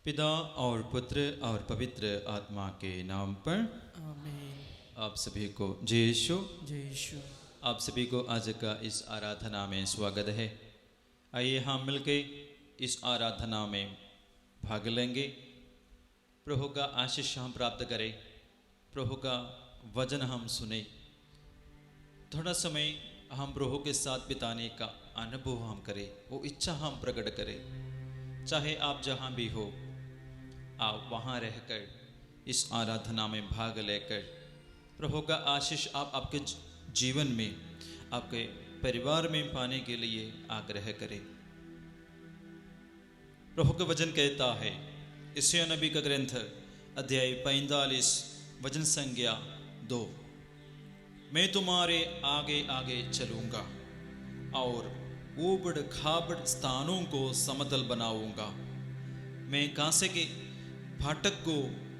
पिता और पुत्र और पवित्र आत्मा के नाम पर आमीन। आप सभी को जय यीशु। जय यीशु। आप सभी को आज का इस आराधना में स्वागत है। आइए हम मिलकर इस आराधना में भाग लेंगे। प्रभु का आशीष हम प्राप्त करें, प्रभु का वचन हम सुने, थोड़ा समय हम प्रभु के साथ बिताने का अनुभव हम करें, वो इच्छा हम प्रकट करें। चाहे आप जहाँ भी हो, आप वहाँ रहकर इस आराधना में भाग लेकर प्रभु का आशीष आप आपके जीवन में, आपके परिवार में पाने के लिए आग्रह करें। प्रभु का वचन कहता है, यशायाह नबी का ग्रंथ अध्याय 45 वचन संज्ञा 2, मैं तुम्हारे आगे आगे चलूँगा और ऊबड़ खाबड़ स्थानों को समतल बनाऊंगा। मैं कांसे के फाटक को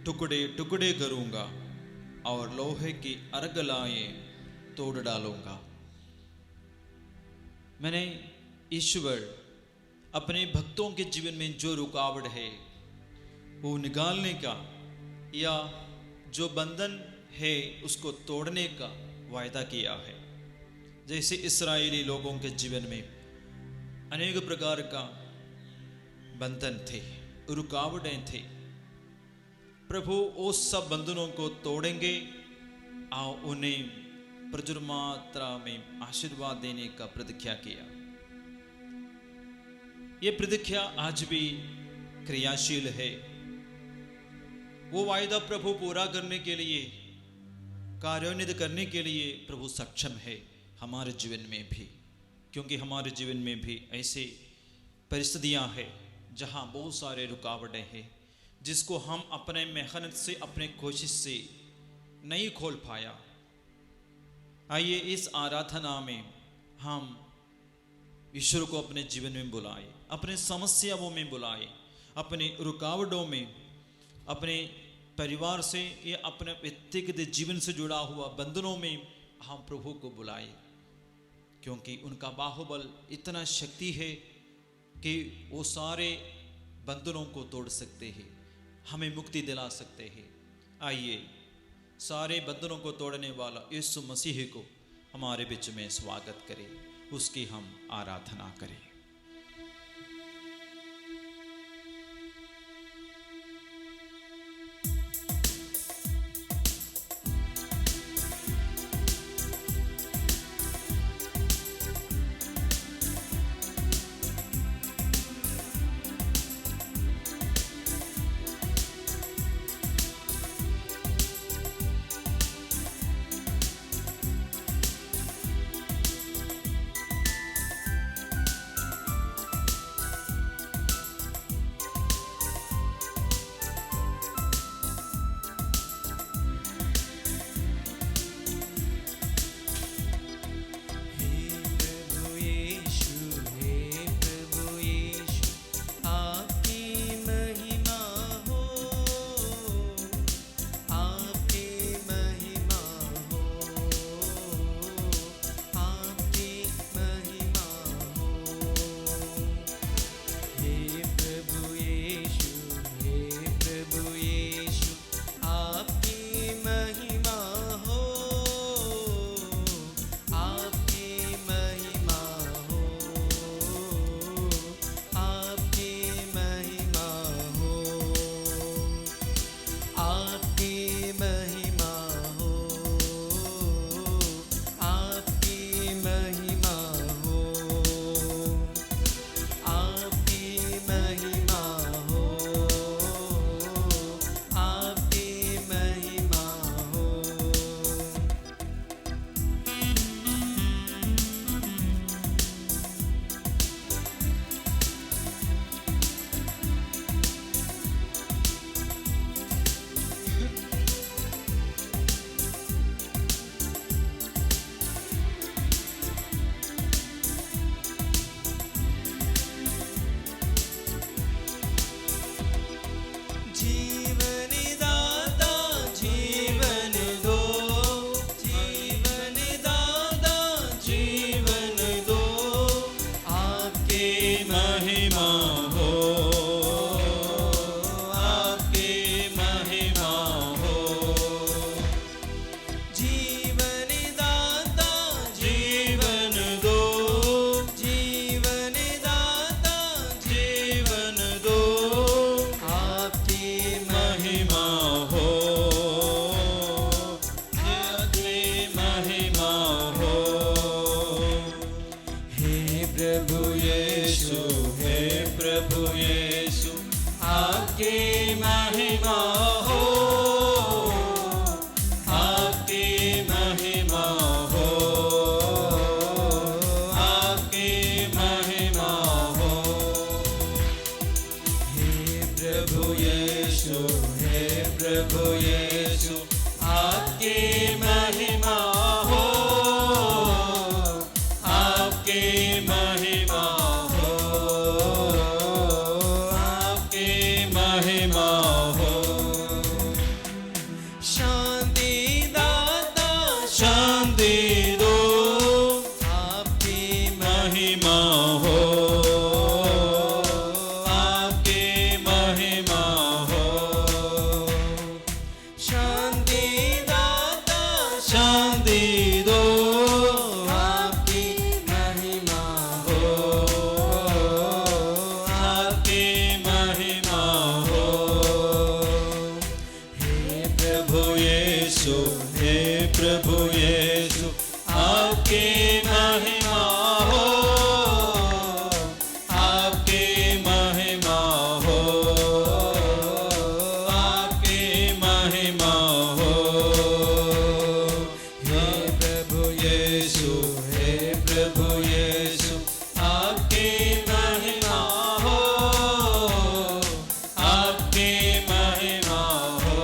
टुकड़े टुकड़े करूंगा और लोहे की अर्गलाएं तोड़ डालूंगा। मैंने ईश्वर अपने भक्तों के जीवन में जो रुकावट है वो निकालने का या जो बंधन है उसको तोड़ने का वायदा किया है। जैसे इस्राएली लोगों के जीवन में अनेक प्रकार का बंधन थे, रुकावटें थे, प्रभु उस सब बंधनों को तोड़ेंगे और उन्हें प्रचुर मात्रा में आशीर्वाद देने का प्रतिज्ञा किया। ये प्रतिज्ञा आज भी क्रियाशील है। वो वायदा प्रभु पूरा करने के लिए, कार्यान्वित करने के लिए प्रभु सक्षम है हमारे जीवन में भी, क्योंकि हमारे जीवन में भी ऐसे परिस्थितियां हैं जहां बहुत सारे रुकावटें हैं जिसको हम अपने मेहनत से, अपने कोशिश से नहीं खोल पाया। आइए इस आराधना में हम ईश्वर को अपने जीवन में बुलाए, अपने समस्याओं में बुलाए, अपने रुकावटों में, अपने परिवार से या अपने व्यक्तिगत जीवन से जुड़ा हुआ बंधनों में हम प्रभु को बुलाए, क्योंकि उनका बाहुबल इतना शक्ति है कि वो सारे बंधनों को तोड़ सकते हैं, हमें मुक्ति दिला सकते हैं। आइए सारे बंधनों को तोड़ने वाला यीशु मसीह को हमारे बीच में स्वागत करें, उसकी हम आराधना करें। प्रभु यीशु आपकी महिमा हो, आपकी महिमा हो, आपकी महिमा हो। हे प्रभु यीशु, हे प्रभु यीशु आपकी महिमा हो, आपकी महिमा हो, आपकी महिमा हो। शांति दाता शांति दो, आपकी महिमा हो, आपकी महिमा हो। शांति दाता शांति दो, आपकी महिमा हो, आपकी महिमा हो। हे प्रभु यीशु, हे प्रभु यीशु आपकी महिमा हो, आपकी महिमा हो, आपकी महिमा हो। हे प्रभु यीशु, हे प्रभु यीशु आपकी महिमा हो, आपकी महिमा हो,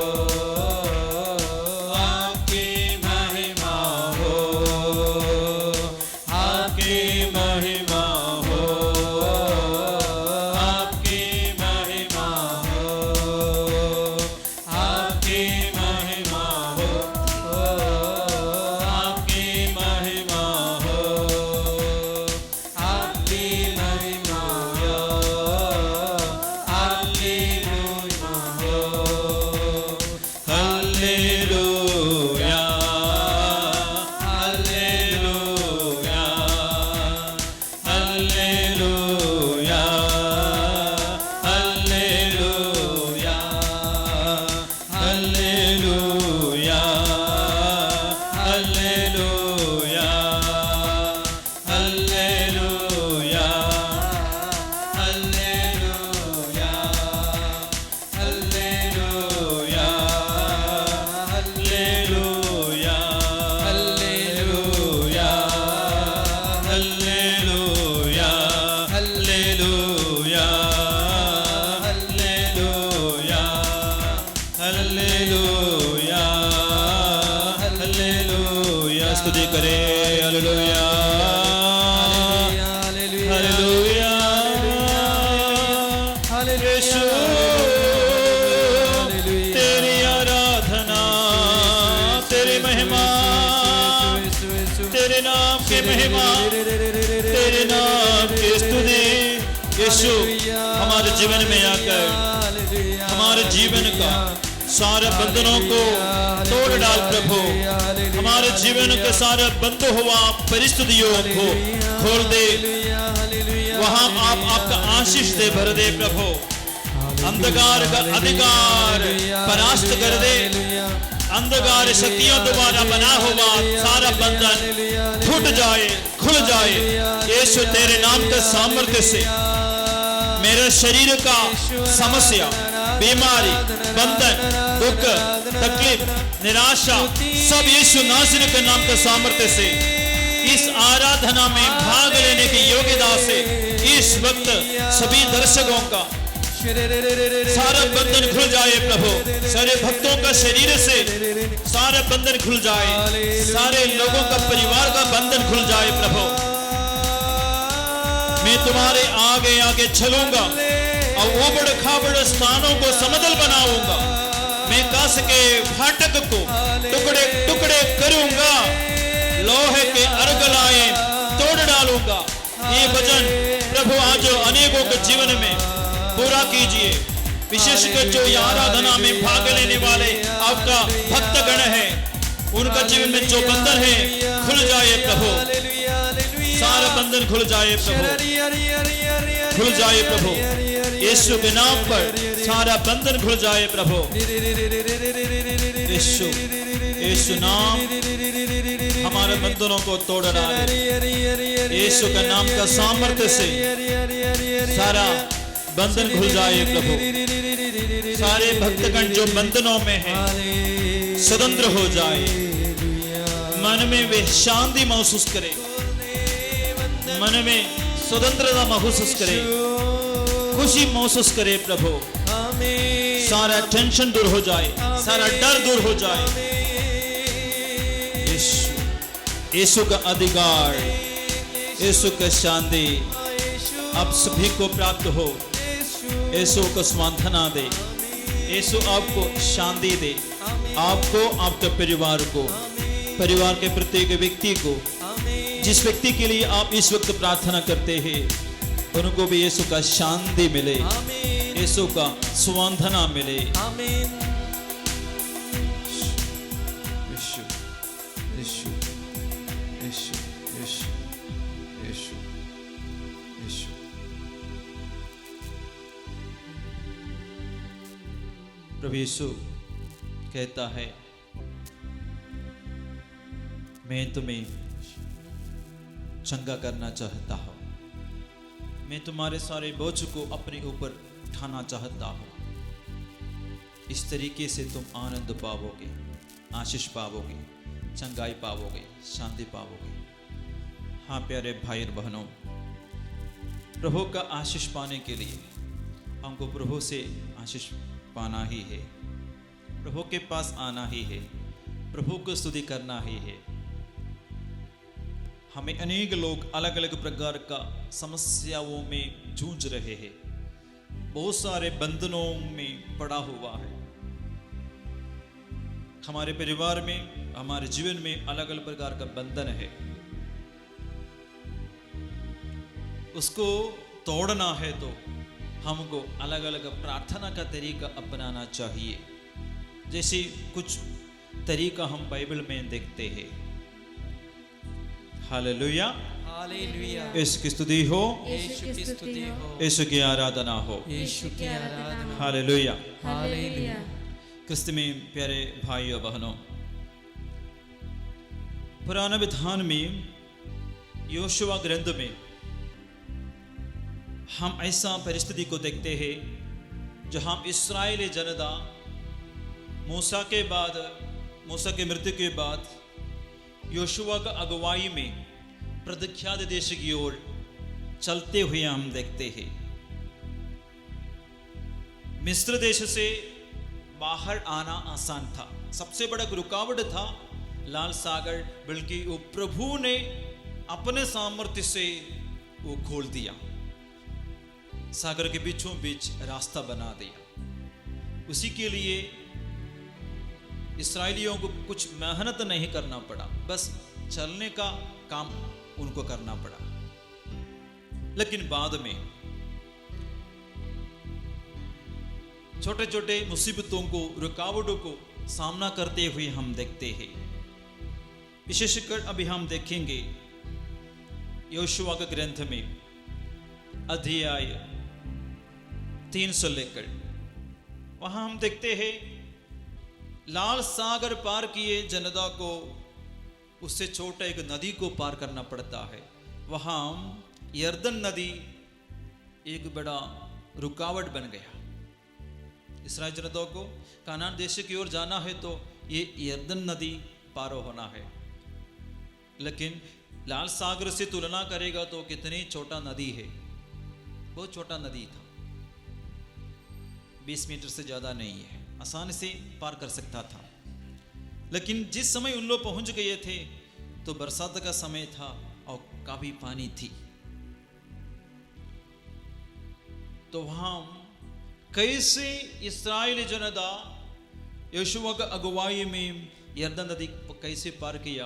आपकी महिमा हो, आपकी महिमा हो, आपकी महिमा हो, आपकी महिमा हो, आपकी महिमा हो, आपकी महिमा हो, आपकी महिमा हो। Hallelujah, hallelujah, hallelujah, hallelujah, hallelujah, hallelujah, hallelujah, hallelujah, hallelujah, hallelujah, hallelujah, hallelujah, hallelujah, hallelujah, hallelujah, hallelujah. स्तुति करे हालेलुया, हालेलुया, यीशु तेरी आराधना, तेरी महिमा, तेरे नाम की महिमा, तेरे नाम की स्तुति। यीशु हमारे जीवन में आकर हमारे जीवन का सारे बंधनों को तोड़ डाल प्रभु, हमारे जीवन के सारे बंद हुआ परिस्थितियों को खोल दे, वहां आप आपका आशीष दे भर दे प्रभु। अंधकार का अधिकार परास्त कर दे, अंधकार शक्तियों द्वारा बना हुआ सारा बंधन टूट जाए, खुल जाए। यीशु तेरे नाम के सामर्थ्य से मेरे शरीर का समस्या, बीमारी, बंधन, दुख, तकलीफ, निराशा सब यीशु नासरी के नाम के सामर्थ्य से इस आराधना में भाग लेने की योग्यता से इस वक्त सभी दर्शकों का सारा बंधन खुल जाए प्रभु, सारे भक्तों का शरीर से सारे बंधन खुल जाए, सारे लोगों का परिवार का बंधन खुल जाए प्रभु। मैं तुम्हारे आगे आगे चलूंगा और उबड़ खाबड़ स्थानों को समतल बनाऊंगा, मैं कस के फाटक को टुकड़े टुकड़े करूंगा, लोहे के अर्गलाएं तोड़ डालूंगा। ये भजन प्रभु आज अनेकों के जीवन में पूरा कीजिए, विशेषकर जो ये आराधना में भाग लेने वाले आपका भक्तगण है, उनका जीवन में जो बंधन है खुल जाए प्रभु, सारा बंधन खुल जाए प्रभु, खुल जाए प्रभु। यीशु के नाम पर सारा बंधन खुल जाए प्रभु। यीशु, यीशु नाम हमारे बंधनों को तोड़ डाले। यीशु के नाम का सामर्थ्य से सारा बंधन खुल जाए प्रभु। सारे भक्तगण जो बंधनों में है स्वतंत्र हो जाए, मन में वे शांति महसूस करे, मन में स्वतंत्रता महसूस करे, खुशी महसूस करे प्रभु। सारा टेंशन दूर हो जाए, सारा डर दूर हो जाए। यीशु का अधिकार, यीशु का शांति आप सभी को प्राप्त हो। यीशु को सांत्वना दे, यीशु आपको शांति दे, आपको, आपके परिवार को, परिवार के प्रत्येक व्यक्ति को। जिस व्यक्ति के लिए आप इस वक्त प्रार्थना करते हैं उनको भी यीशु का शांति मिले, यीशु का सांत्वना मिले। यीशु यीशु यीशु यीशु यीशु यीशु। प्रभु यीशु कहता है, मैं तुम्हें चंगा करना चाहता हूं, मैं तुम्हारे सारे बोझ को अपने ऊपर उठाना चाहता हूं। इस तरीके से तुम आनंद पाओगे, आशीष पाओगे, चंगाई पाओगे, शांति पाओगे। हाँ प्यारे भाई और बहनों, प्रभु का आशीष पाने के लिए हमको प्रभु से आशीष पाना ही है, प्रभु के पास आना ही है, प्रभु को स्तुति करना ही है। हमें अनेक लोग अलग अलग प्रकार का समस्याओं में जूझ रहे हैं, बहुत सारे बंधनों में पड़ा हुआ है। हमारे परिवार में, हमारे जीवन में अलग अलग प्रकार का बंधन है, उसको तोड़ना है तो हमको अलग अलग प्रार्थना का तरीका अपनाना चाहिए। जैसे कुछ तरीका हम बाइबल में देखते हैं। Hallelujah, hallelujah. यीशु की स्तुति हो, यीशु की स्तुति हो, यीशु की आराधना हो, यीशु की आराधना। हालेलुया। हालेलुया। क्रिस्त में प्यारे भाइयों बहनों, पुराने विधान में योशुआ ग्रंथ में हम ऐसा परिस्थिति को देखते हैं जहां इस्राएली जनता मूसा के बाद, मूसा के मृत्यु के बाद योशुआ का अगुवाई में प्रख्यात देश की ओर चलते हुए हम देखते हैं। मिस्र देश से बाहर आना आसान था, सबसे बड़ा रुकावट था लाल सागर, बल्कि वो प्रभु ने अपने सामर्थ्य से वो खोल दिया, सागर के बीचों बीच रास्ता बना दिया। उसी के लिए इस्राएलियों को कुछ मेहनत नहीं करना पड़ा, बस चलने का काम उनको करना पड़ा। लेकिन बाद में छोटे छोटे मुसीबतों को, रुकावटों को सामना करते हुए हम देखते हैं। विशेषकर अभी हम देखेंगे योशुआ के ग्रंथ में अध्याय 3 से लेकर, वहां हम देखते हैं लाल सागर पार किए जनता को उससे छोटा एक नदी को पार करना पड़ता है। वहां यर्दन नदी एक बड़ा रुकावट बन गया। इस्राएल जनता को कानान देश की ओर जाना है तो ये यर्दन नदी पार होना है, लेकिन लाल सागर से तुलना करेगा तो कितनी छोटा नदी है, बहुत छोटा नदी था, 20 मीटर से ज्यादा नहीं है, आसानी से पार कर सकता था। लेकिन जिस समय उन लोग पहुंच गए थे तो बरसात का समय था और काफी पानी थी, तो वहां कैसे इस्राएली जनता यहोशुआ का अगुवाई में यरदन नदी कैसे पार किया,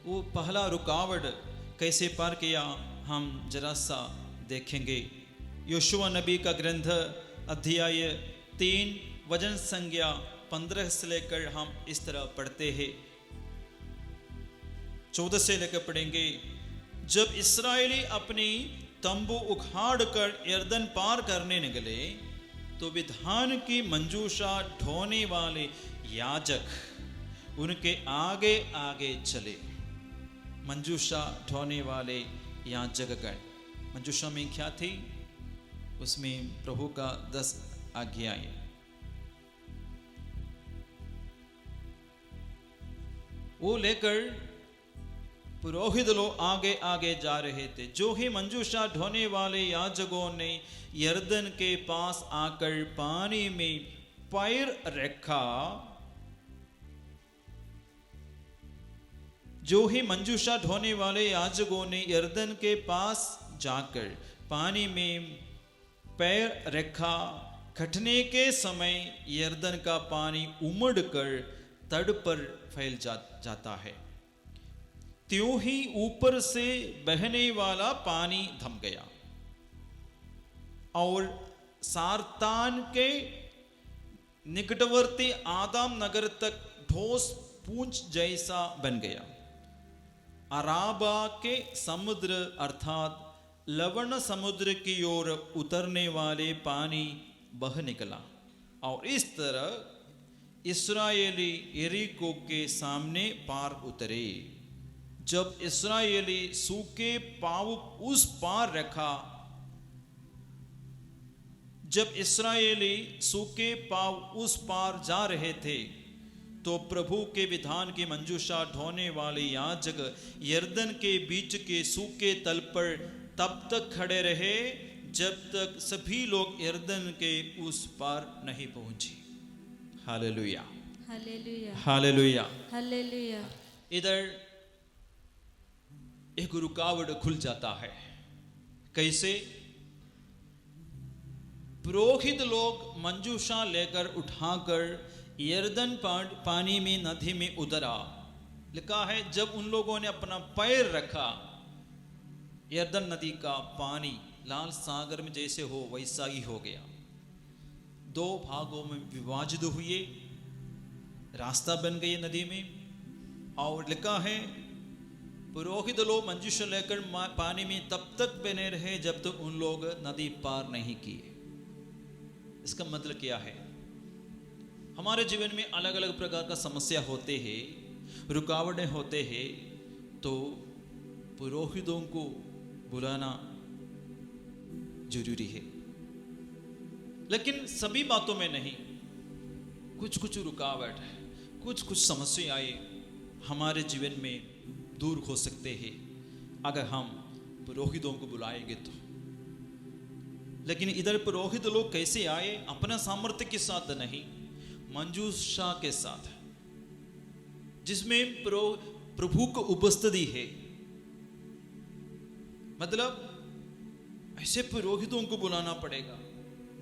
वो पहला रुकावट कैसे पार किया, हम जरा सा देखेंगे। यहोशुआ नबी का ग्रंथ अध्याय 3 वचन संज्ञा 15 से लेकर हम इस तरह पढ़ते हैं, 14 से लेकर पढ़ेंगे। जब इस्राएली अपनी तंबू उखाड़ कर यरदन पार करने निकले तो विधान की मंजूषा ढोने वाले याजक उनके आगे आगे चले। मंजूषा ढोने वाले याजकगण, मंजूषा में क्या थी? उसमें प्रभु का 10 आज्ञाएं। वो लेकर पुरोहित लोग आगे आगे जा रहे थे। जो ही मंजूषा ढोने वाले याजकों ने यरदन के पास आकर पानी में पैर रखा, जो ही मंजूषा ढोने वाले याजकों ने यरदन के पास जाकर पानी में पैर रखा, खटने के समय यरदन का पानी उमड़कर तट पर फैल जाता है। त्यों ही ऊपर से बहने वाला पानी थम गया और सारतान के निकटवर्ती आदाम नगर तक ठोस पूंछ जैसा बन गया। अराबा के समुद्र अर्थात लवण समुद्र की ओर उतरने वाले पानी बह निकला और इस तरह इस्राएली यरीको के सामने पार उतरे। जब इस्राएली सूखे पाँव उस पार रखा, जब इस्राएली सूखे पाँव उस पार जा रहे थे, तो प्रभु के विधान की मंजूषा ढोने वाले याजक यरदन के बीच के सूखे तल पर तब तक खड़े रहे जब तक सभी लोग यरदन के उस पार नहीं पहुंचे। Hallelujah, hallelujah, hallelujah, hallelujah. इधर एक रुकावट खुल जाता है। कैसे? पुरोहित लोग मंजूषा लेकर उठाकर यरदन पानी में नदी में उतरा। लिखा है जब उन लोगों ने अपना पैर रखा, यरदन नदी का पानी लाल सागर में जैसे हो वैसा ही हो गया। 2 भागों में विभाजित हुए, रास्ता बन गई नदी में। और लिखा है पुरोहित लोग मंजूषा लेकर पानी में तब तक बने रहे जब तक उन लोग नदी पार नहीं किए। इसका मतलब क्या है? हमारे जीवन में अलग अलग प्रकार का समस्या होते हैं, रुकावटें होते हैं, तो पुरोहितों को बुलाना जरूरी है। लेकिन सभी बातों में नहीं, कुछ कुछ रुकावट, कुछ कुछ समस्याएं हमारे जीवन में दूर हो सकते हैं अगर हम पुरोहितों को बुलाएंगे तो। लेकिन इधर पुरोहित लोग कैसे आए? अपना सामर्थ्य के साथ नहीं, मंजूषा के साथ, जिसमें प्रभु को उपस्थिति है। मतलब ऐसे पुरोहितों को बुलाना पड़ेगा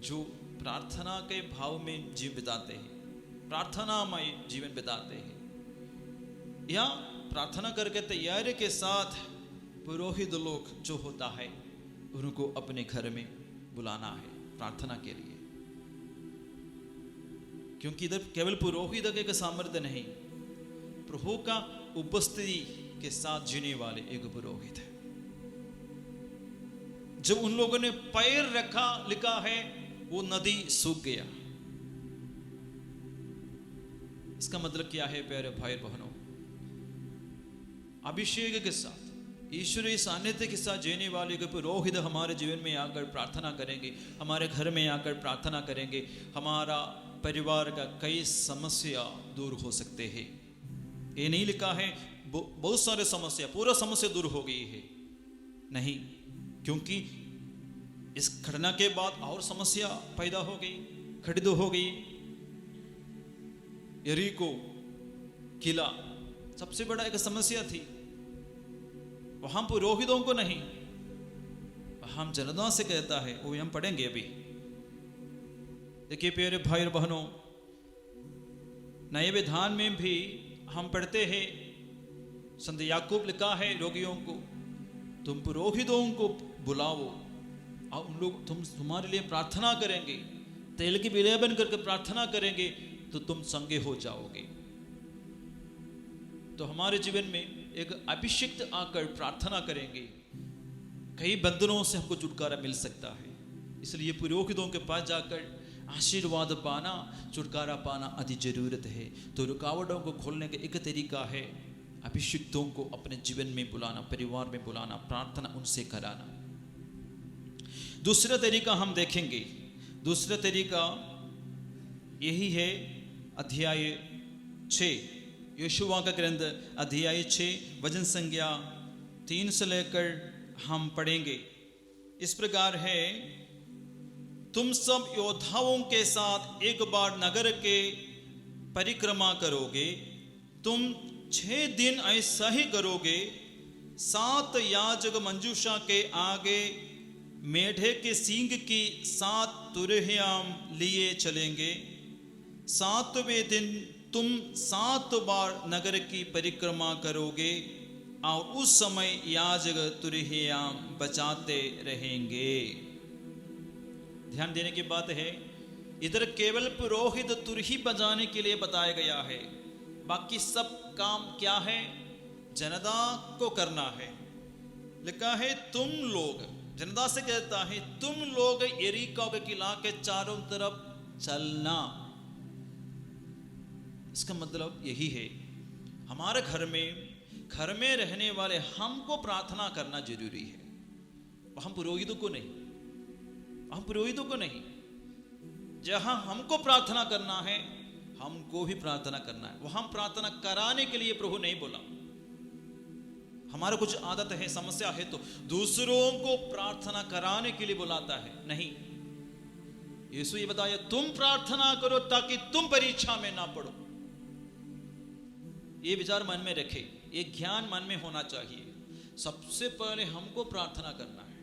जो प्रार्थना के भाव में जीवन बिताते हैं, प्रार्थनामय जीवन बिताते हैं, या प्रार्थना करके तैयारी के साथ पुरोहित लोग जो होता है उनको अपने घर में बुलाना है प्रार्थना के लिए। क्योंकि इधर केवल पुरोहित के सामर्थ्य नहीं, प्रभु का उपस्थिति के साथ जीने वाले एक पुरोहित है। जब उन लोगों ने पैर रखा, लिखा है वो नदी सूख गया। इसका मतलब क्या है प्यारे भाई बहनों? अभिषेक के साथ, ईश्वरीय सानिध्य के साथ जीने वाले के पुरोहित हमारे जीवन में आकर प्रार्थना करेंगे, हमारे घर में आकर प्रार्थना करेंगे, हमारा परिवार का कई समस्या दूर हो सकते हैं। ये नहीं लिखा है बहुत सारे समस्या, पूरा समस्या दूर हो गई है, नहीं, क्योंकि इस घटना के बाद और समस्या पैदा हो गई, खड़ी हो गई। यरीको किला सबसे बड़ा एक समस्या थी। वहां पुरोहितों को नहीं, हम जनता से कहता है, वो हम पढ़ेंगे अभी। देखिए प्यारे भाई और बहनों, नए विधान में भी हम पढ़ते हैं, संत याकूब लिखा है रोगियों को तुम पुरोहितों को बुलाओ और उन लोग तुम्हारे लिए प्रार्थना करेंगे, तेल की विलेबन करके प्रार्थना करेंगे तो तुम संगे हो जाओगे। तो हमारे जीवन में एक अभिषिक्त आकर प्रार्थना करेंगे, कई बंधनों से हमको छुटकारा मिल सकता है। इसलिए पुरोहितों के पास जाकर आशीर्वाद पाना, छुटकारा पाना अति जरूरत है। तो रुकावटों को खोलने का एक तरीका है अभिषिक्तों को अपने जीवन में बुलाना, परिवार में बुलाना, प्रार्थना उनसे कराना। दूसरा तरीका हम देखेंगे। दूसरा तरीका यही है, अध्याय 6, यहोशुआ का ग्रंथ अध्याय 6 वचन संख्या 3 से लेकर हम पढ़ेंगे। इस प्रकार है, तुम सब योद्धाओं के साथ एक बार नगर के परिक्रमा करोगे। तुम 6 दिन ऐसा ही करोगे। 7 याजक मंजूषा के आगे मेढे के सींग की 7 तुरहियां लिए चलेंगे। 7वें दिन तुम 7 बार नगर की परिक्रमा करोगे और उस समय याजक तुरहियां बजाते रहेंगे। ध्यान देने की बात है, इधर केवल पुरोहित तुरही बजाने के लिए बताया गया है, बाकी सब काम क्या है, जनता को करना है। लिखा है तुम लोग, जनता से कहता है तुम लोग यरीको के किला के चारों तरफ चलना। इसका मतलब यही है, हमारे घर में रहने वाले हमको प्रार्थना करना जरूरी है। हम पुरोहितों को नहीं, जहां हमको प्रार्थना करना है हमको भी प्रार्थना करना है। वहां प्रार्थना कराने के लिए प्रभु नहीं बोला। हमारा कुछ आदत है, समस्या है तो दूसरों को प्रार्थना कराने के लिए बुलाता है, नहीं। यीशु ये बताया तुम प्रार्थना करो ताकि तुम परीक्षा में ना पड़ो। ये विचार मन में रखे, ये ज्ञान मन में होना चाहिए। सबसे पहले हमको प्रार्थना करना है।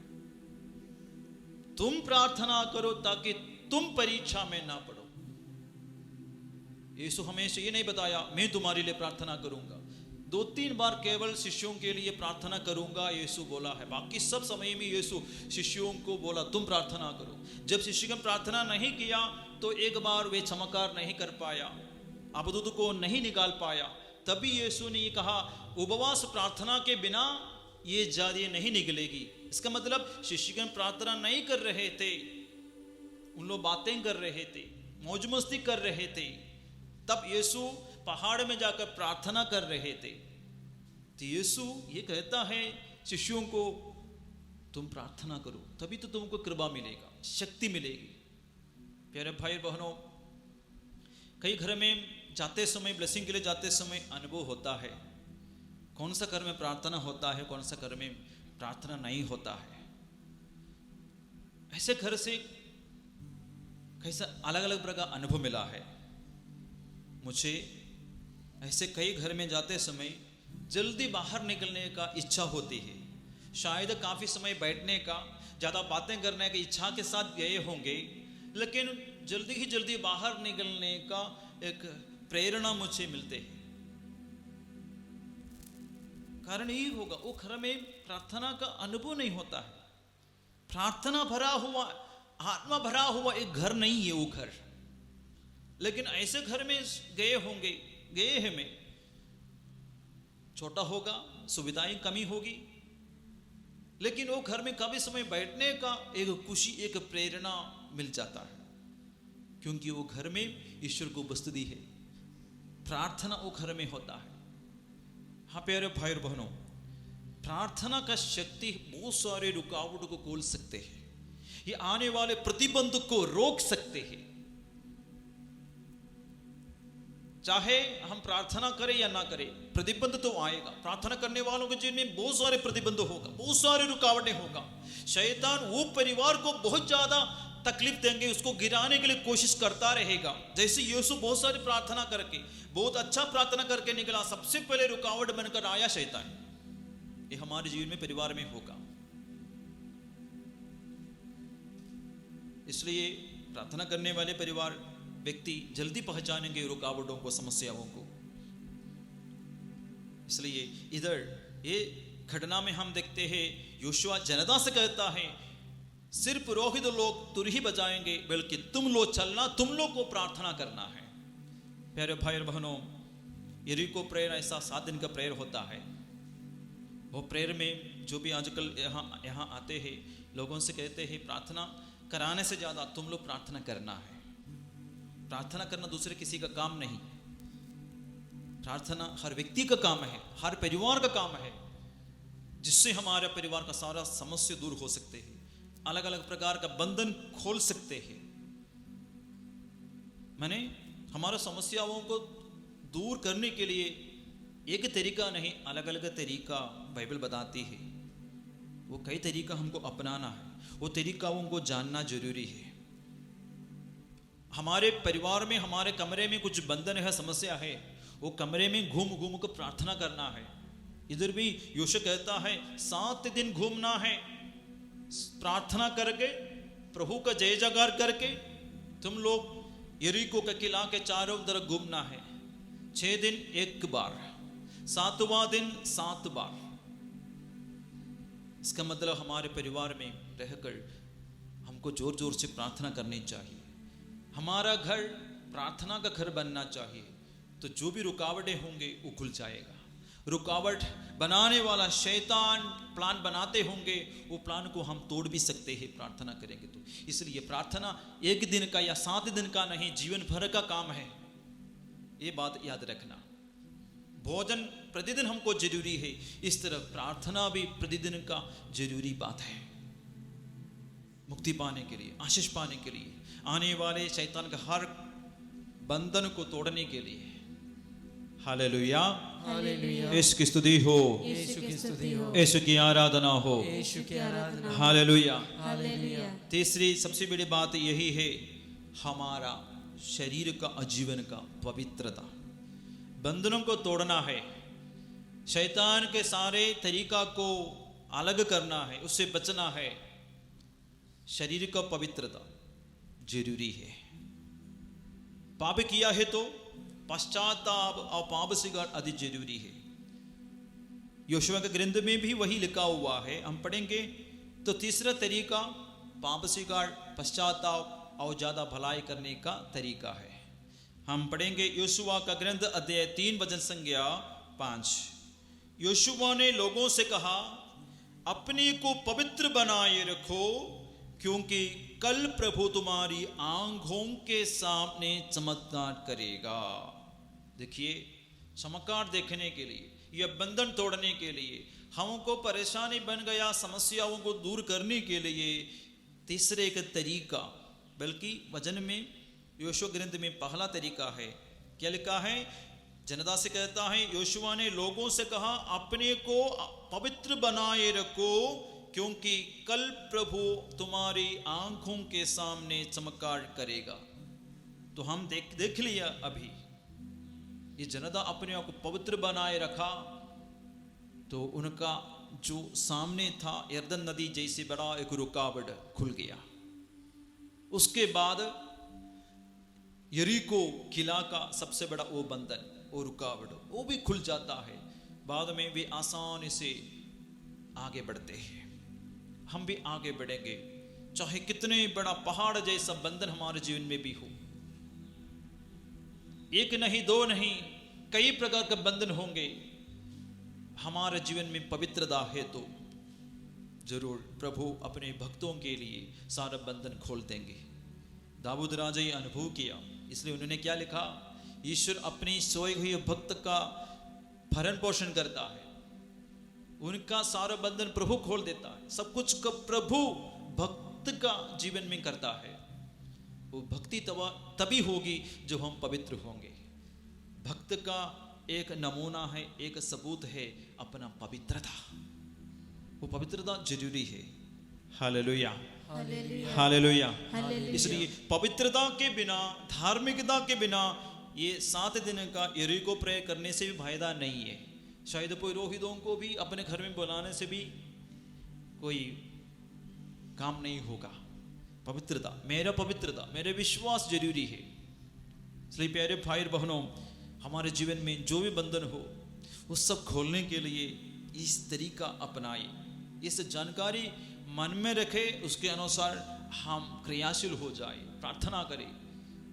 तुम प्रार्थना करो ताकि तुम परीक्षा में ना पड़ो। यीशु हमेशा ये नहीं बताया मैं तुम्हारे लिए प्रार्थना करूंगा। 2-3 बार केवल शिष्यों के लिए प्रार्थना करूंगा यीशु बोला है, बाकी सब समय में यीशु शिष्यों को बोला तुम प्रार्थना करो। जब शिष्यों ने प्रार्थना नहीं किया तो एक बार वे चमत्कार नहीं कर पाया, अबदूत को नहीं निकाल पाया। तभी यीशु ने ये कहा उपवास प्रार्थना के बिना ये जाति नहीं निकलेगी। इसका मतलब शिष्यगण प्रार्थना नहीं कर रहे थे, उन लोग बातें कर रहे थे, मौज मस्ती कर रहे थे। तब यीशु पहाड़ में जाकर प्रार्थना कर रहे थे। तो यीशु ये कहता है शिष्यों को तुम प्रार्थना करो, तभी तो तुमको कृपा मिलेगा, शक्ति मिलेगी। प्यारे भाई बहनों, कई घर में जाते समय, ब्लेसिंग के लिए जाते समय अनुभव होता है कौन सा घर में प्रार्थना होता है, कौन सा घर में प्रार्थना नहीं होता है। ऐसे घर से कैसा अलग अलग प्रकार का अनुभव मिला है मुझे। ऐसे कई घर में जाते समय जल्दी बाहर निकलने का इच्छा होती है, शायद काफ़ी समय बैठने का, ज़्यादा बातें करने की इच्छा के साथ गए होंगे, लेकिन जल्दी ही जल्दी बाहर निकलने का एक प्रेरणा मुझे मिलते हैं। कारण यही होगा वो घर में प्रार्थना का अनुभव नहीं होता है। प्रार्थना भरा हुआ, आत्मा भरा हुआ एक घर नहीं है वो घर। लेकिन ऐसे घर में गए हैं में छोटा होगा, सुविधाएं कमी होगी, लेकिन वो घर में काफी समय बैठने का एक खुशी, एक प्रेरणा मिल जाता है, क्योंकि वो घर में ईश्वर को उपस्थिति है, प्रार्थना वो घर में होता है। हाँ प्यारे भाई और बहनों, प्रार्थना का शक्ति बहुत सारे रुकावटों को खोल सकते हैं, ये आने वाले प्रतिबंध को रोक सकते हैं। चाहे हम प्रार्थना करें या ना करें, प्रतिबंध तो आएगा। प्रार्थना करने वालों के जीवन में बहुत सारे प्रतिबंध होगा, बहुत सारे रुकावटें होगा। शैतान वो परिवार को बहुत ज्यादा तकलीफ देंगे, उसको गिराने के लिए कोशिश करता रहेगा। जैसे यीशु बहुत सारी प्रार्थना करके, बहुत अच्छा प्रार्थना करके निकला, सबसे पहले रुकावट बनकर आया शैतान। ये हमारे जीवन में, परिवार में होगा। इसलिए प्रार्थना करने वाले परिवार, व्यक्ति जल्दी पहचानेंगे रुकावटों को, समस्याओं को। इसलिए इधर ये घटना में हम देखते हैं यहोशुआ जनता से कहता है सिर्फ पुरोहित लोग तुरही बजाएंगे, बल्कि तुम लोग चलना, तुम लोग को प्रार्थना करना है। प्यारे भाई और बहनों, यरीको प्रेयर ऐसा 7 दिन का प्रेयर होता है। वो प्रेयर में जो भी आजकल यहाँ आते हैं, लोगों से कहते हैं प्रार्थना कराने से ज़्यादा तुम लोग प्रार्थना करना है। प्रार्थना करना दूसरे किसी का काम नहीं, प्रार्थना हर व्यक्ति का काम है, हर परिवार का काम है, जिससे हमारे परिवार का सारा समस्या दूर हो सकते हैं। अलग अलग प्रकार का बंधन खोल सकते हैं। माने हमारा समस्याओं को दूर करने के लिए एक तरीका नहीं, अलग अलग तरीका बाइबल बताती है। वो कई तरीका हमको अपनाना है, वो तरीका हमको जानना जरूरी है। हमारे परिवार में, हमारे कमरे में कुछ बंधन है, समस्या है, वो कमरे में घूम घूम कर प्रार्थना करना है। इधर भी योशु कहता है 7 दिन घूमना है, प्रार्थना करके, प्रभु का जय जयकार करके तुम लोग यरीको का किला के चारों तरफ घूमना है। 6 दिन 1 बार, 7वां दिन 7 बार। इसका मतलब हमारे परिवार में रहकर हमको जोर जोर से प्रार्थना करनी चाहिए। हमारा घर प्रार्थना का घर बनना चाहिए, तो जो भी रुकावटें होंगे वो खुल जाएगा। रुकावट बनाने वाला शैतान प्लान बनाते होंगे, वो प्लान को हम तोड़ भी सकते हैं प्रार्थना करेंगे तो। इसलिए प्रार्थना 1 दिन का या 7 दिन का नहीं, जीवन भर का काम है, ये बात याद रखना। भोजन प्रतिदिन हमको जरूरी है, इस तरह प्रार्थना भी प्रतिदिन का जरूरी बात है, मुक्ति पाने के लिए, आशीष पाने के लिए, आने वाले शैतान का हर बंधन को तोड़ने के लिए। Hallelujah, hallelujah. यीशु की स्तुति हो, यीशु की स्तुति हो, यीशु की आराधना हो, यीशु की आराधना हो। हालेलुया। हालेलुया। तीसरी सबसे बड़ी बात यही है, हमारा शरीर का आजीवन का पवित्रता। बंधनों को तोड़ना है, शैतान के सारे तरीका को अलग करना है, उससे बचना है। शरीर का पवित्रता जरूरी है। पाप किया है तो पश्चाताप और पाप से अधिक जरूरी है। योशुआ के ग्रंथ में भी वही लिखा हुआ है, हम पढ़ेंगे तो तीसरा तरीका पाप स्वीकार, पश्चाताप और ज्यादा भलाई करने का तरीका है। हम पढ़ेंगे योशुआ का ग्रंथ अध्याय 3 वचन संज्ञा 5। योशुआ ने लोगों से कहा, अपने को पवित्र बनाए रखो, क्योंकि कल प्रभु तुम्हारी आंखों के सामने चमत्कार करेगा। देखिए, चमत्कार देखने के लिए, यह बंधन तोड़ने के लिए, हमको परेशानी बन गया समस्याओं को दूर करने के लिए तीसरे एक तरीका, बल्कि वचन में योशुआ ग्रंथ में पहला तरीका है। क्या लिखा है? जनता से कहता है, योशुआ ने लोगों से कहा, अपने को पवित्र बनाए रखो, क्योंकि कल प्रभु तुम्हारी आंखों के सामने चमत्कार करेगा। तो हम देख लिया अभी, ये जनता अपने आप को पवित्र बनाए रखा तो उनका जो सामने था यरदन नदी जैसे बड़ा एक रुकावट खुल गया। उसके बाद यरीको किला का सबसे बड़ा वो बंधन, वो रुकावट, वो भी खुल जाता है। बाद में वे आसानी से आगे बढ़ते हैं। हम भी आगे बढ़ेंगे, चाहे कितने बड़ा पहाड़ जैसा बंधन हमारे जीवन में भी हो। एक नहीं, 2 नहीं, कई प्रकार के बंधन होंगे। हमारे जीवन में पवित्रता है तो जरूर प्रभु अपने भक्तों के लिए सारा बंधन खोल देंगे। दाऊद राजा ये अनुभव किया, इसलिए उन्होंने क्या लिखा? ईश्वर अपनी सोए हुए भक्त का भरण पोषण करता है, उनका सारा बंधन प्रभु खोल देता है। सब कुछ का प्रभु भक्त का जीवन में करता है। वो भक्ति तभी होगी जो हम पवित्र होंगे। भक्त का एक नमूना है, एक सबूत है अपना पवित्रता। वो पवित्रता जरूरी है। Hallelujah, hallelujah. इसलिए पवित्रता के बिना, धार्मिकता के बिना ये 7 दिन का यरीको प्रेयर करने से भी फायदा नहीं है। शायद पुरोहितों को भी अपने घर में बुलाने से भी कोई काम नहीं होगा। पवित्रता, मेरा विश्वास जरूरी है। इसलिए प्यारे भाई बहनों, हमारे जीवन में जो भी बंधन हो वो सब खोलने के लिए इस तरीका अपनाए, इस जानकारी मन में रखे, उसके अनुसार हम क्रियाशील हो जाए, प्रार्थना करें,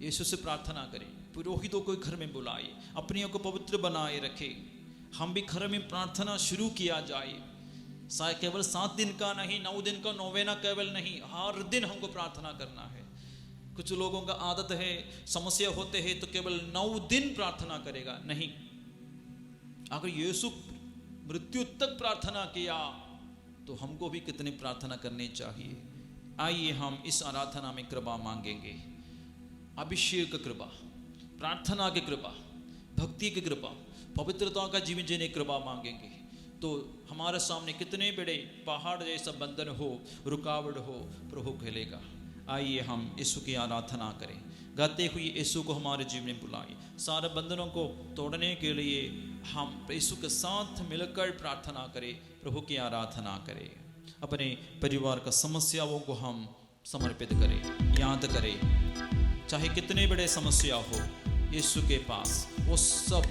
यीशु से प्रार्थना करें, पुरोहितों को घर में बुलाए, अपने को पवित्र बनाए रखे। हम भी घर में प्रार्थना शुरू किया जाए। केवल 7 दिन का नहीं, 9 दिन का नोवेना केवल नहीं, हर दिन हमको प्रार्थना करना है। कुछ लोगों का आदत है, समस्या होते हैं तो केवल 9 दिन प्रार्थना करेगा। नहीं, अगर यीशु मृत्यु तक प्रार्थना किया तो हमको भी कितनी प्रार्थना करनी चाहिए। आइए हम इस आराधना में कृपा मांगेंगे, अभिषेक की कृपा, प्रार्थना की कृपा, भक्ति की कृपा, पवित्रता का जीवन जीने की कृपा मांगेंगे तो हमारे सामने कितने बड़े पहाड़ जैसा बंधन हो, रुकावट हो, प्रभु खेलेगा। आइए हम यीशु की आराधना करें, गाते हुए यीशु को हमारे जीवन में बुलाएं। सारे बंधनों को तोड़ने के लिए हम यीशु के साथ मिलकर प्रार्थना करें, प्रभु की आराधना करें। अपने परिवार का समस्याओं को हम समर्पित करें, याद करें, चाहे कितने बड़े समस्या हो, यीशु के पास वो सब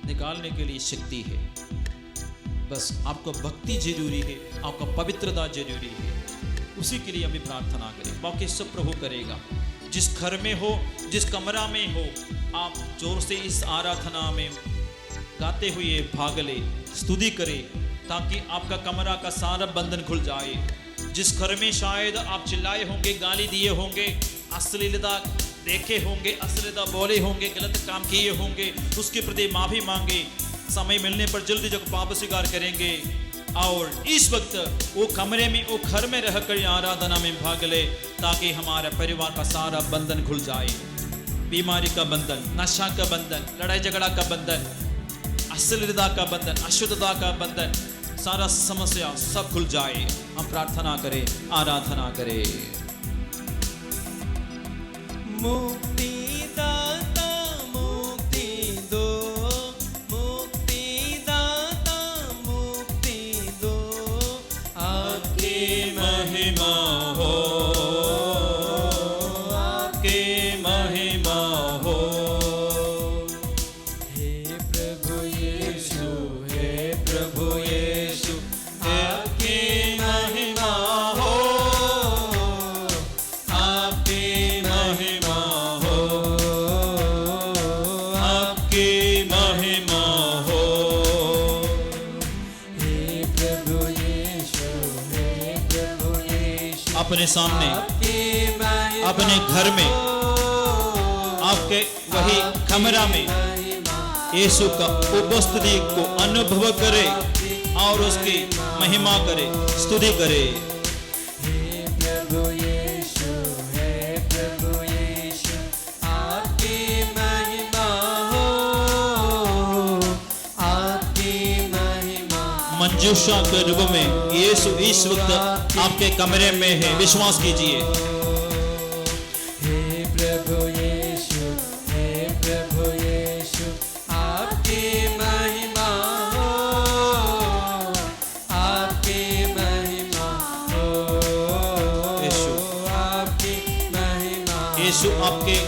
निकालने के लिए शक्ति है। बस आपको भक्ति जरूरी है, आपका पवित्रता जरूरी है, उसी के लिए हमें प्रार्थना करें, बाकी सब प्रभु करेगा। जिस घर में हो, जिस कमरा में हो, आप जोर से इस आराधना में गाते हुए भाग ले, स्तुति करें, ताकि आपका कमरा का सारा बंधन खुल जाए। जिस घर में शायद आप चिल्लाए होंगे, गाली दिए होंगे, अश्लीलता देखे होंगे, अश्लीलता बोले होंगे, गलत काम किए होंगे, उसके प्रति माफी मांगे। समय मिलने पर जल्दी जब पाप स्वीकार करेंगे और इस वक्त वो कमरे में, वो घर में रहकर आराधना में भाग ले, ताकि हमारे परिवार का सारा बंधन खुल जाए। बीमारी का बंधन, नशा का बंधन, लड़ाई झगड़ा का बंधन, अश्लीलता का बंधन, अशुद्धता का बंधन, सारा समस्या सब खुल जाए। हम प्रार्थना करें, आराधना करें। मुक्ति दाता मुक्ति दो, मुक्ति दाता मुक्ति दो, आपकी महिमा हो, आपकी महिमा हो। हे प्रभु यीशु, हे प्रभु यीशु, आपकी महिमा हो, आपकी महिमा हो, आपकी महिमा हो। हे प्रभु यीशु, हे प्रभु यीशु, अपने सामने, आपकी महिमा अपने घर में, आपके वही कमरा में यीशु का उपस्थिति को अनुभव करे और उसकी महिमा करे, स्तुति करे। हे प्रभु यीशु, हे प्रभु यीशु, आपकी महिमा हो, आपकी महिमा। मंजूषा के रूप में यीशु इस वक्त आपके कमरे में है, विश्वास कीजिए। हे प्रभु यीशु, हे प्रभु यीशु, आपकी महिमा हो, आपकी महिमा हो, यीशु, आपकी महिमा। यीशु आपके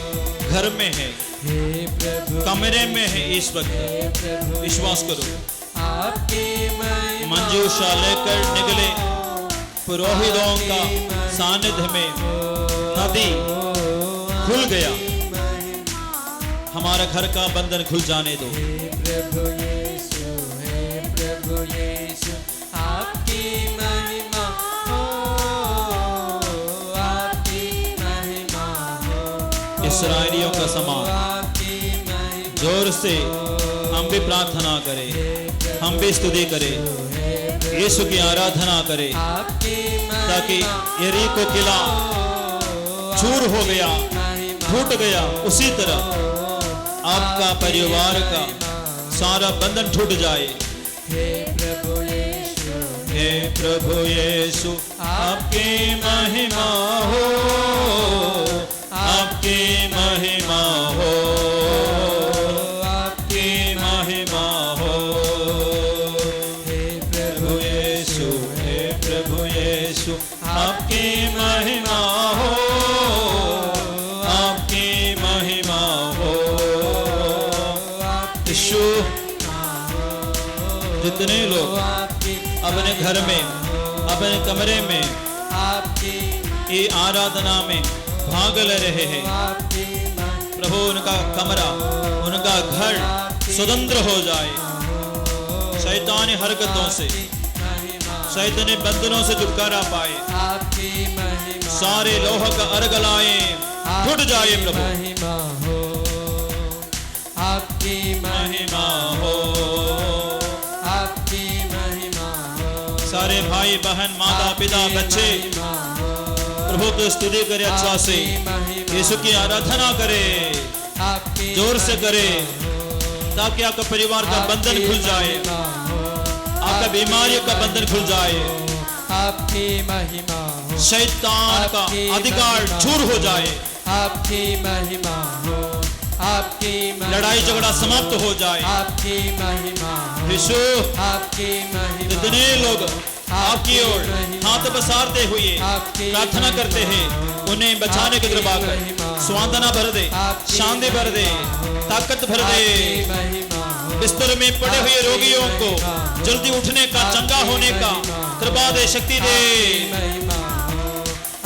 घर में है, हे प्रभु, कमरे में है इस वक्त, हे प्रभु, विश्वास करो। आपकी महिमा। मंजूषा लेकर निकले, पुरोहितों का सानिध्य में नदी खुल गया, हमारा घर का बंधन खुल जाने दो। हे प्रभु यीशु, हे प्रभु यीशु, आपकी महिमा हो, आपकी महिमा हो, इस्राएलियों का समान आपकी महिमा। जोर से हम भी प्रार्थना करें, हम भी स्तुति करें, यीशु की आराधना करें, आपकी ताकि यरीको किला चूर हो गया, टूट गया, उसी तरह आपका परिवार का सारा बंधन टूट जाए। हे प्रभु यीशु, हे प्रभु यीशु, आपकी महिमा हो, आपकी महिमा हो, आपकी महिमा हो। हे प्रभु यीशु, हे प्रभु यीशु, आपकी महिमा हो, आपकी महिमा हो। यीशु, जितने लोग अपने घर में, अपने कमरे में आपकी ये आराधना में भाग ले रहे हैं, प्रभु उनका कमरा, उनका घर स्वतंत्र हो जाए शैतानी हरकतों से, शैतानी बंधनों से छुटकारा पाए, आपकी महिमा। सारे लोह का अर्घ लाए, टूट जाए प्रभु। महिमा हो, आपकी महिमा हो, आपकी महिमा हो, सारे भाई बहन, माता पिता, बच्चे महिमा हो, प्रभु की स्तुति करे अच्छा से, यीशु की आराधना करे, आपकी जोर से करे, महिमा हो, ताकि आपका परिवार का बंधन खुल जाए, महिमा हो, आपका बीमारियों का बंधन खुल जाए, आपकी महिमा हो, शैतान का अधिकार चूर हो जाए, आपकी महिमा हो, आपकी महिमा, लड़ाई झगड़ा समाप्त हो जाए। आपकी महिमा हो, यीशु, आपकी महिमा, जितने लोग आपकी ओर हाथ पसारते हुए प्रार्थना करते हैं, उन्हें बचाने की कृपा कर, सांत्वना भर दे, शांति भर दे, ताकत भर दे। बिस्तर में पड़े हुए रोगियों को जल्दी उठने का, चंगा होने का कृपा दे, शक्ति दे।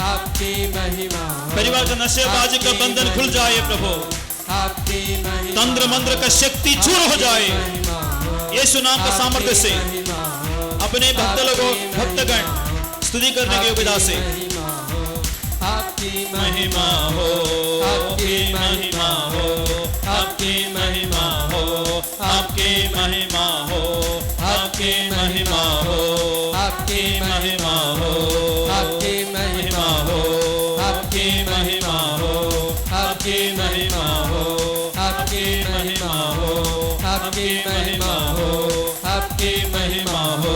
आपकी महिमा, परिवार का नशेबाजी का बंधन खुल जाए प्रभु, आपकी महिमा, तंत्र मंत्र का शक्ति चूर हो जाए यीशु नाम का सामर्थ्य से। अपने भक्त लोगों, भक्तगण स्तुति करने के योग्यता से। आपकी महिमा हो, आपकी महिमा हो, आपकी महिमा हो, आपकी महिमा हो, आपकी महिमा हो, आपकी महिमा हो, आपकी महिमा हो, आपकी महिमा हो, आपकी महिमा हो, आपकी महिमा हो, आपकी महिमा हो, आपकी महिमा हो।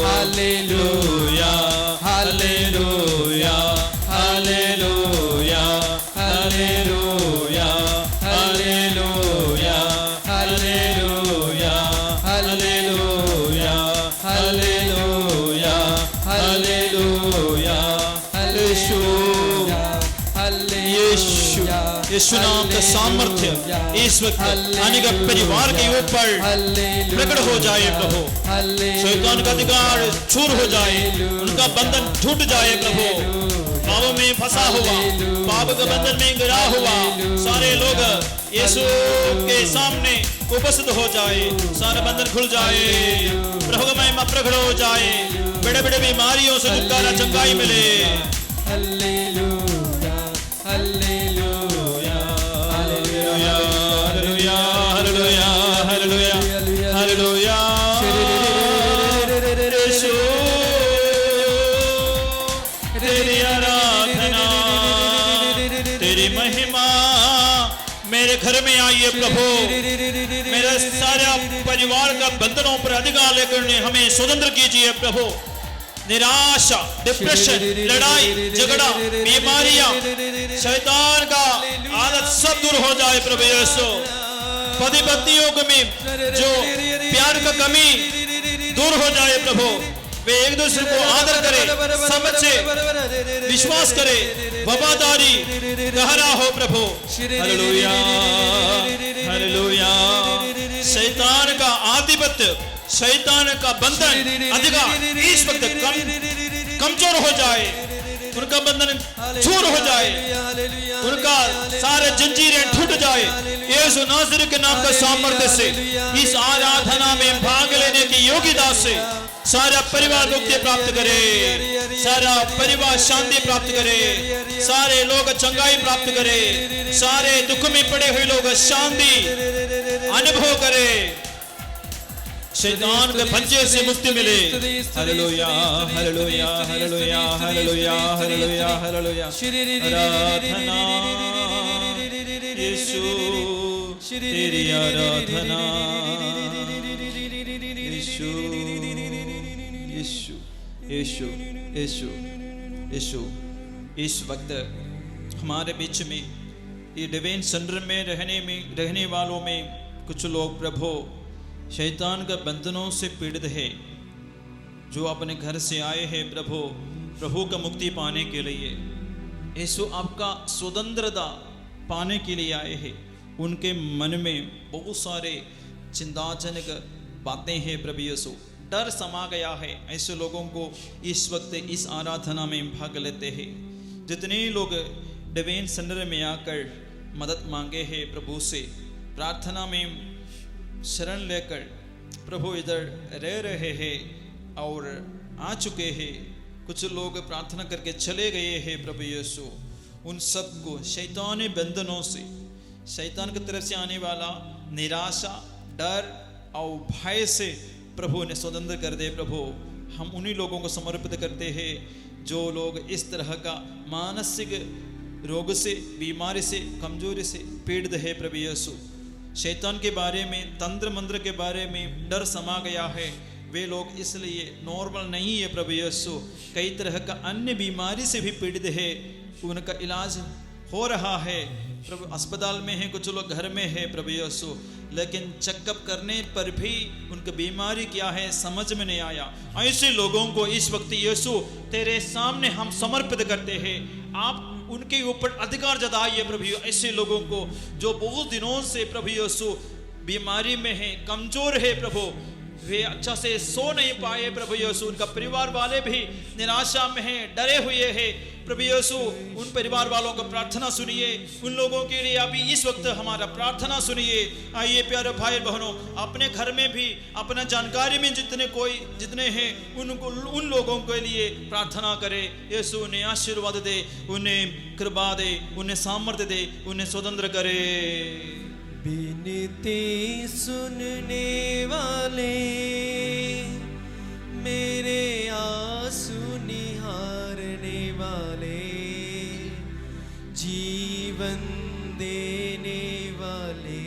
Hallelujah, hallelujah, hallelujah, hallelujah, hallelujah, hallelujah, hallelujah, hallelujah, hallelujah, Yeshu, Yeshu नाम का सामर्थ्य इस वक्त अनेक परिवार के ऊपर प्रकट हो जाए प्रभु। शैतान का अधिकार चूर हो जाए, उनका बंधन टूट जाए प्रभु। पाप में फंसा हुआ, पाप के बंधन में गिरा हुआ सारे लोग यीशु के सामने उपस्थित हो जाए, सारा बंधन खुल जाए, प्रभु का महिमा प्रकट हो जाए, बड़े बड़े बीमारियों से छुटकारा, चंगाई मिले। Hallelujah, hallelujah, hallelujah, hallelujah, hallelujah, hallelujah, hallelujah. Yeshu, तेरी आराधना, तेरी महिमा मेरे घर में आई है प्रभु। मेरे सारे परिवार का बंधनों पर अधिकार लेकर हमें स्वतंत्र कीजिए प्रभु। निराशा, डिप्रेशन, लड़ाई झगड़ा, बीमारियां, शैतान का आदत सब दूर हो जाए प्रभु यीशु। पति पत्नियों में जो प्यार का कमी दूर हो जाए प्रभु। वे एक दूसरे को आदर करे, समझे, विश्वास करे, वफादारी गहरा हो प्रभु। Hallelujah, hallelujah. शैतान का आधिपत्य, शैतान का बंधन अधिकार इस वक्त कमजोर हो जाए, उनका बंधन चूर हो जाए, उनका सारे जंजीरें टूट जाए यीशु नासरी के नाम का सामर्थ्य से। इस आराधना में भाग लेने की योग्यता से सारा परिवार मुक्ति प्राप्त करे, सारा परिवार शांति प्राप्त करे, सारे लोग चंगाई प्राप्त करे, सारे दुख में पड़े हुए लोग शांति अनुभव करे, शैतान के पंजे से मुक्ति मिले। Hallelujah, hallelujah, hallelujah, hallelujah, hallelujah, hallelujah. आराधना यीशु, तेरी आराधना यीशु, यीशु, यीशु, यीशु, यीशु। इस वक्त हमारे बीच में ये डिवाइन सेंटर में रहने वालों में कुछ लोग प्रभु शैतान का बंधनों से पीड़ित है, जो अपने घर से आए हैं प्रभु का मुक्ति पाने के लिए। यीशु आपका स्वतंत्रता पाने के लिए आए हैं। उनके मन में बहुत सारे चिंताजनक बातें हैं प्रभु यीशु, डर समा गया है। ऐसे लोगों को इस वक्त इस आराधना में भाग लेते हैं। जितने लोग डिवाइन सेंटर में आकर मदद मांगे हैं प्रभु से, प्रार्थना में शरण लेकर प्रभु इधर रह रहे हैं और आ चुके हैं, कुछ लोग प्रार्थना करके चले गए हैं प्रभु यीशु। उन सबको शैतानी बंधनों से, शैतान की तरफ से आने वाला निराशा, डर और भय से प्रभु ने स्वतंत्र कर दे। प्रभु हम उन्हीं लोगों को समर्पित करते हैं जो लोग इस तरह का मानसिक रोग से, बीमारी से, कमजोरी से पीड़ित है प्रभु यीशु, शैतान के बारे में, तंत्र मंत्र के बारे में डर समा गया है, वे लोग इसलिए नॉर्मल नहीं है प्रभु यीशु, कई तरह का अन्य बीमारी से भी पीड़ित है, उनका इलाज हो रहा है प्रभु, अस्पताल में है, कुछ लोग घर में है प्रभु यीशु, लेकिन चेकअप करने पर भी उनकी बीमारी क्या है समझ में नहीं आया। ऐसे लोगों को इस वक्त यीशु तेरे सामने हम समर्पित करते हैं, आप उनके ऊपर अधिकार जताइए प्रभु। ऐसे लोगों को जो बहुत दिनों से प्रभु यीशु बीमारी में है, कमजोर है प्रभु, वे अच्छा से सो नहीं पाए प्रभु यीशु, उनका परिवार वाले भी निराशा में हैं, डरे हुए हैं प्रभु यीशु, उन परिवार वालों को प्रार्थना सुनिए, उन लोगों के लिए अभी इस वक्त हमारा प्रार्थना सुनिए। आइए प्यारे भाई बहनों, अपने घर में भी, अपना जानकारी में जितने हैं उन लोगों के लिए प्रार्थना करें। यीशु उन्हें आशीर्वाद दे, उन्हें कृपा दे, उन्हें सामर्थ्य दे, उन्हें स्वतंत्र करे। विनती सुनने वाले, मेरे आंसू निहारने वाले, जीवन देने वाले,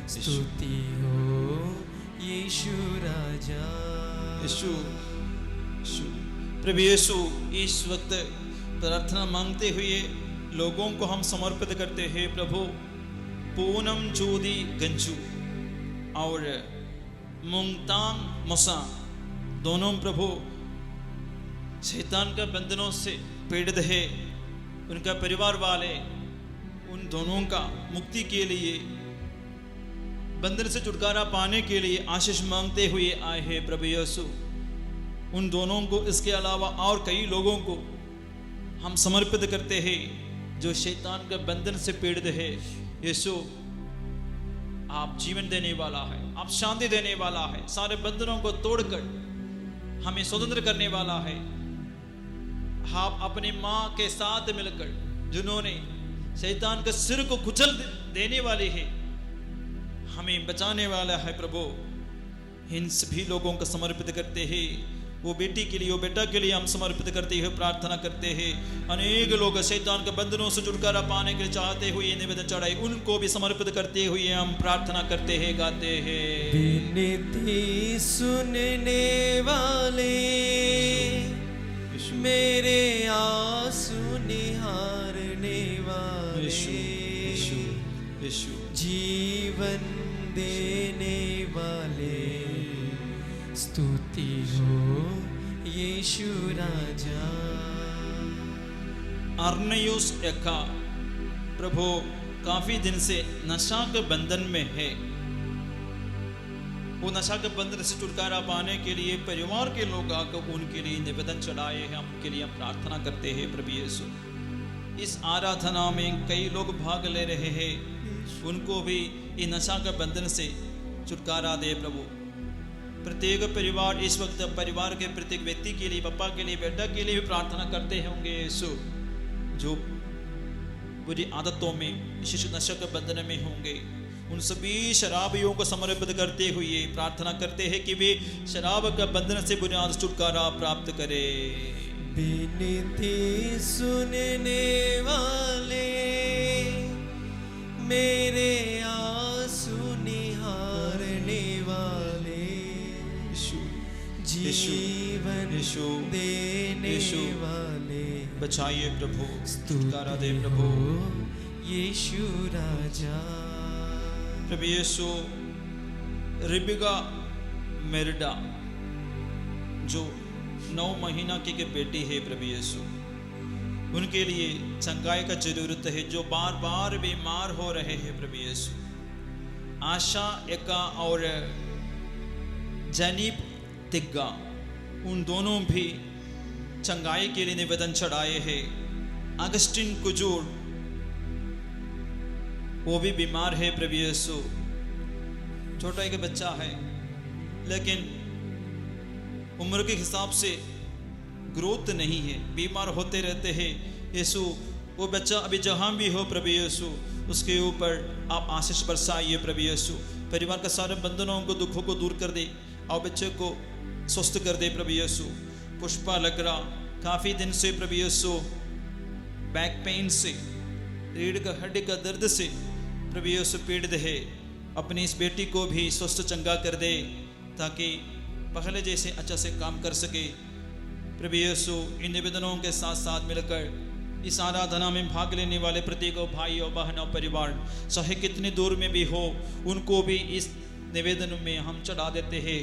स्तुति हो यीशु राजा। यीशु प्रभु यीशु, इस वक्त प्रार्थना मांगते हुए लोगों को हम समर्पित करते हैं प्रभु। पूनम जोदी गंजू और मुंगतांग मोसा दोनों प्रभु शैतान के बंधनों से पीड़ित है, उनका परिवार वाले उन दोनों का मुक्ति के लिए, बंधन से छुटकारा पाने के लिए आशीष मांगते हुए आए हैं प्रभु यीशु। उन दोनों को, इसके अलावा और कई लोगों को हम समर्पित करते हैं जो शैतान के बंधन से पीड़ित है। यीशु आप जीवन देने वाला है, आप शांति देने वाला है, सारे बंधनों को तोड़कर हमें स्वतंत्र करने वाला है। आप अपनी माँ के साथ मिलकर जिन्होंने शैतान के सिर को कुचल देने वाले हैं, हमें बचाने वाला है प्रभु। इन सभी लोगों को समर्पित करते हैं। वो बेटी के लिए, वो बेटा के लिए हम समर्पित करते हुए प्रार्थना करते हैं। अनेक लोग शैतान के बंधनों से छुटकारा पाने के लिए चाहते हुए निवेदन चढ़ाए, उनको भी समर्पित करते हुए हम प्रार्थना करते हैं, गाते हैं। विनती सुनने वाले, मेरे आंसू निहारने वाले, जीवन देने वाले, स्तुति हो यीशु राजा। अर्नयुस एका प्रभु काफी दिन से नशा के बंधन में है, वो नशा के बंधन से छुटकारा पाने के लिए परिवार के लोग आकर उनके लिए निवेदन चढ़ाए हैं, उनके लिए हम प्रार्थना करते हैं प्रभु यीशु। इस आराधना में कई लोग भाग ले रहे हैं, उनको भी इन नशा के बंधन से छुटकारा दे प्रभु। प्रत्येक परिवार इस वक्त परिवार के प्रत्येक व्यक्ति के लिए, पापा के लिए, बेटा के लिए भी प्रार्थना करते होंगे यीशु, जो बुरी आदतों में, शिशु नशा के बंधन में होंगे। उन सभी शराबियों को समर्पित करते हुए प्रार्थना करते हैं कि वे शराब का बंधन से बुनियाद छुटकारा प्राप्त करे। विनती सुनने वाले, मेरे आंसू निहारने वाले, जीवन देने वाले, बचाइए प्रभु, छुटकारा दे प्रभु यीशु राजा। प्रभु यीशु, रिबिका मेरिडा जो 9 महीना की बेटी है प्रभु यीशु, उनके लिए चंगाई का जरूरत है, जो बार बार बीमार हो रहे हैं प्रभु यीशु। आशा एका और जैनीब तिग्गा, उन दोनों भी चंगाई के लिए निवेदन चढ़ाए हैं। अगस्टिन कुजूर, वो भी बीमार है प्रभु यीशु, छोटा एक बच्चा है लेकिन उम्र के हिसाब से ग्रोथ नहीं है, बीमार होते रहते हैं यीशु। वो बच्चा अभी जहां भी हो प्रभु यीशु, उसके ऊपर आप आशीष बरसाइए प्रभु यीशु। परिवार के सारे बंधनों को, दुखों को दूर कर दे और बच्चे को स्वस्थ कर दे प्रभु यीशु। पुष्पा लकड़ा काफी दिन से प्रभु यीशु बैक पेन से, रीढ़ का हड्डी का दर्द से प्रभु यीशु पीड़ित है। अपनी इस बेटी को भी स्वस्थ चंगा कर दे ताकि पहले जैसे अच्छा से काम कर सके। प्रभु यीशु इन निवेदनों के साथ साथ मिलकर इस आराधना में भाग लेने वाले प्रत्येक भाई और बहन और परिवार चाहे कितनी दूर में भी हो, उनको भी इस निवेदन में हम चढ़ा देते हैं,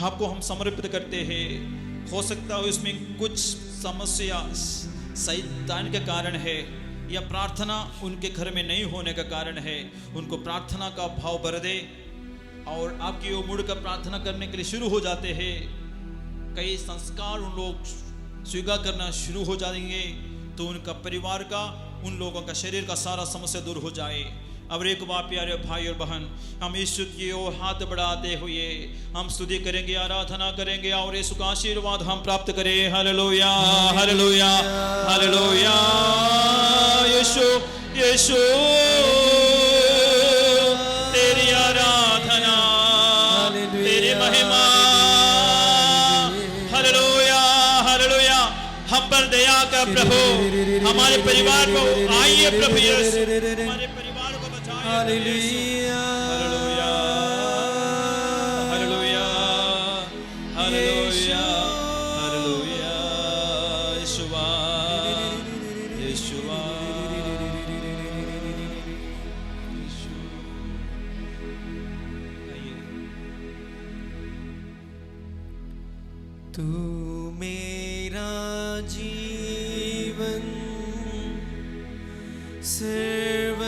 आपको हम समर्पित करते हैं। हो सकता है इसमें कुछ समस्या शैतान के कारण है या प्रार्थना उनके घर में नहीं होने का कारण है। उनको प्रार्थना का भाव भर दे और आपकी ओर मुड़कर प्रार्थना करने के लिए शुरू हो जाते हैं। कई संस्कार उन लोग स्वीकार करना शुरू हो जाएंगे तो उनका परिवार का, उन लोगों का शरीर का सारा समस्या दूर हो जाए। अब एक बार प्यारे भाई और बहन, हम यीशु की ओर हाथ बढ़ाते हुए हम स्तुति करेंगे, आराधना करेंगे और यीशु का आशीर्वाद हम प्राप्त करें। Hallelujah, hallelujah, hallelujah. Yeshu, Yeshu तेरी आराधना, तेरी महिमा। Hallelujah, hallelujah. हम पर दया कर प्रभु, हमारे परिवार को आइए प्रभु यीशु, हमारे परिवार को बचाइए। Hallelujah, hallelujah, hallelujah, hallelujah, hallelujah. Yeshua, Yeshua, तू मेरा जीवन सर्व